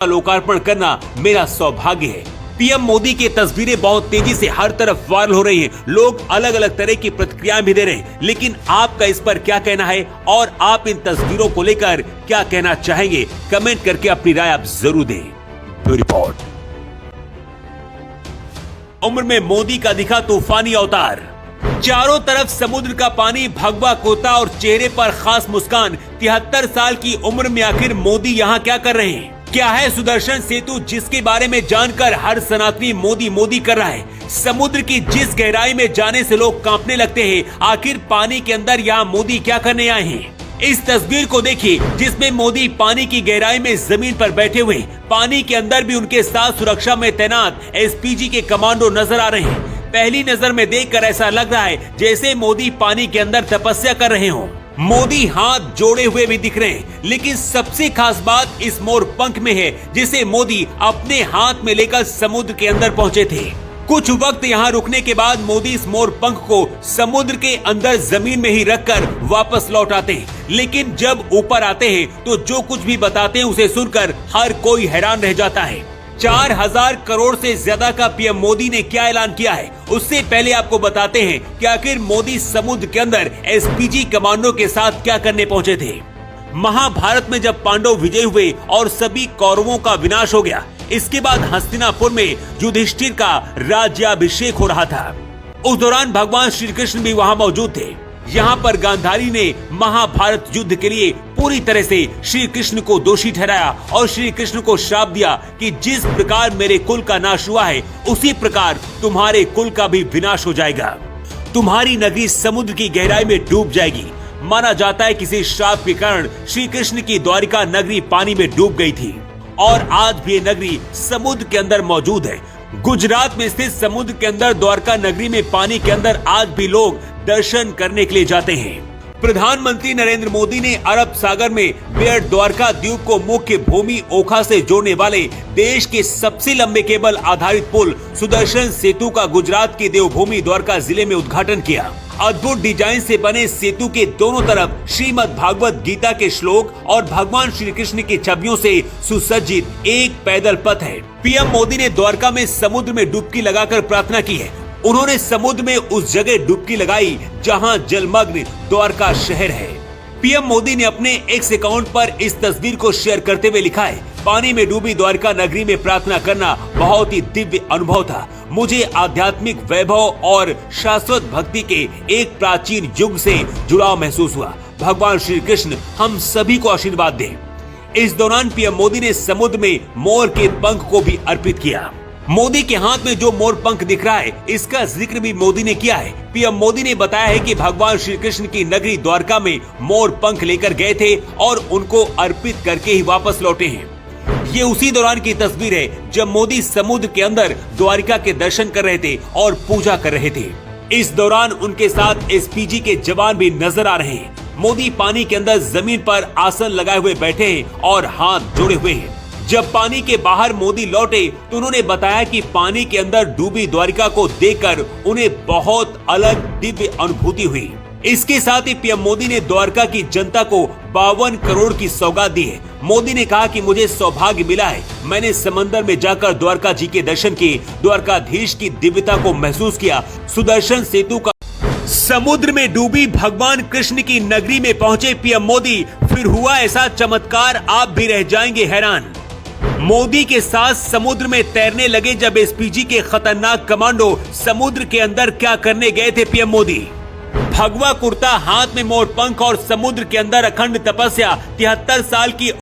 लोकार्पण करना मेरा सौभाग्य है। पीएम मोदी की तस्वीरें बहुत तेजी से हर तरफ वायरल हो रही हैं। लोग अलग अलग तरह की प्रतिक्रियाएं भी दे रहे हैं, लेकिन आपका इस पर क्या कहना है और आप इन तस्वीरों को लेकर क्या कहना चाहेंगे, कमेंट करके अपनी राय आप जरूर दें। Bureau report. उम्र में मोदी का दिखा तूफानी अवतार। चारों तरफ समुद्र का पानी, भगवा कुर्ता और चेहरे पर खास मुस्कान। 73 साल की उम्र में आखिर मोदी यहाँ क्या कर रहे हैं? क्या है सुदर्शन सेतु, जिसके बारे में जानकर हर सनातनी मोदी मोदी कर रहा है? समुद्र की जिस गहराई में जाने से लोग कांपने लगते हैं, आखिर पानी के अंदर यहाँ मोदी क्या करने आए हैं? इस तस्वीर को देखिए, जिसमें मोदी पानी की गहराई में जमीन पर बैठे हुए। पानी के अंदर भी उनके साथ सुरक्षा में तैनात एसपीजी के कमांडो नजर आ रहे हैं। पहली नजर में देखकर ऐसा लग रहा है जैसे मोदी पानी के अंदर तपस्या कर रहे हों। मोदी हाथ जोड़े हुए भी दिख रहे हैं, लेकिन सबसे खास बात इस मोर पंख में है, जिसे मोदी अपने हाथ में लेकर समुद्र के अंदर पहुंचे थे। कुछ वक्त यहाँ रुकने के बाद मोदी इस मोर पंख को समुद्र के अंदर जमीन में ही रखकर वापस लौट आते हैं। लेकिन जब ऊपर आते हैं तो जो कुछ भी बताते हैं उसे सुनकर हर कोई हैरान रह जाता है। 4000 करोड़ से ज्यादा का पीएम मोदी ने क्या ऐलान किया है, उससे पहले आपको बताते हैं कि आखिर मोदी समुद्र के अंदर एसपीजी कमांडो के साथ क्या करने पहुंचे थे। महाभारत में जब पांडव विजय हुए और सभी कौरवों का विनाश हो गया, इसके बाद हस्तिनापुर में युधिष्ठिर का राज्याभिषेक हो रहा था। उस दौरान भगवान श्री कृष्ण भी वहाँ मौजूद थे। यहाँ पर गांधारी ने महाभारत युद्ध के लिए पूरी तरह से श्री कृष्ण को दोषी ठहराया और श्री कृष्ण को श्राप दिया कि जिस प्रकार मेरे कुल का नाश हुआ है, उसी प्रकार तुम्हारे कुल का भी विनाश हो जाएगा। तुम्हारी नगरी समुद्र की गहराई में डूब जाएगी। माना जाता है किसी श्राप के कारण श्री कृष्ण की द्वारिका नगरी पानी में डूब गई थी और आज भी ये नगरी समुद्र के अंदर मौजूद है। गुजरात में स्थित समुद्र के अंदर द्वारका नगरी में पानी के अंदर आज भी लोग दर्शन करने के लिए जाते हैं। प्रधानमंत्री नरेंद्र मोदी ने अरब सागर में बेट द्वारका द्वीप को मुख्य भूमि ओखा से जोड़ने वाले देश के सबसे लंबे केबल आधारित पुल सुदर्शन सेतु का गुजरात की देवभूमि द्वारका जिले में उद्घाटन किया। अद्भुत डिजाइन से बने सेतु के दोनों तरफ श्रीमद् भागवत गीता के श्लोक और भगवान श्री कृष्ण की छवियों से सुसज्जित एक पैदल पथ है। पीएम मोदी ने द्वारका में समुद्र में डुबकी लगाकर प्रार्थना की है। उन्होंने समुद्र में उस जगह डुबकी लगाई जहां जलमग्न द्वारका शहर है। पीएम मोदी ने अपने एक्स अकाउंट पर इस तस्वीर को शेयर करते हुए लिखा है, पानी में डूबी द्वारका नगरी में प्रार्थना करना बहुत ही दिव्य अनुभव था। मुझे आध्यात्मिक वैभव और शाश्वत भक्ति के एक प्राचीन युग से जुड़ाव महसूस हुआ। भगवान श्री कृष्ण हम सभी को आशीर्वाद दें। इस दौरान पीएम मोदी ने समुद्र में मोर के पंख को भी अर्पित किया। मोदी के हाथ में जो मोर पंख दिख रहा है, इसका जिक्र भी मोदी ने किया है। पीएम मोदी ने बताया है कि भगवान श्री कृष्ण की नगरी द्वारका में मोर पंख लेकर गए थे और उनको अर्पित करके ही वापस लौटे हैं। ये उसी दौरान की तस्वीर है जब मोदी समुद्र के अंदर द्वारिका के दर्शन कर रहे थे और पूजा कर रहे थे। इस दौरान उनके साथ एसपीजी के जवान भी नजर आ रहे हैं। मोदी पानी के अंदर जमीन पर आसन लगाए हुए बैठे हैं और हाथ जोड़े हुए हैं। जब पानी के बाहर मोदी लौटे तो उन्होंने बताया कि पानी के अंदर डूबी द्वारिका को देखकर उन्हें बहुत अलग दिव्य अनुभूति हुई। इसके साथ ही पीएम मोदी ने द्वारका की जनता को 52 करोड़ की सौगात दी है। मोदी ने कहा कि मुझे सौभाग्य मिला है, मैंने समंदर में जाकर द्वारका जी के दर्शन किए, द्वारकाधीश की दिव्यता को महसूस किया। सुदर्शन सेतु का समुद्र में डूबी भगवान कृष्ण की नगरी में पहुंचे पीएम मोदी, फिर हुआ ऐसा चमत्कार आप भी रह जाएंगे हैरान। मोदी के साथ समुद्र में तैरने लगे जब एसपीजी के खतरनाक कमांडो समुद्र के अंदर क्या करने गए थे पीएम मोदी। भगवा कुर्ता, हाथ में मोर पंख और समुद्र के अंदर अखंड तपस्या। 73 साल की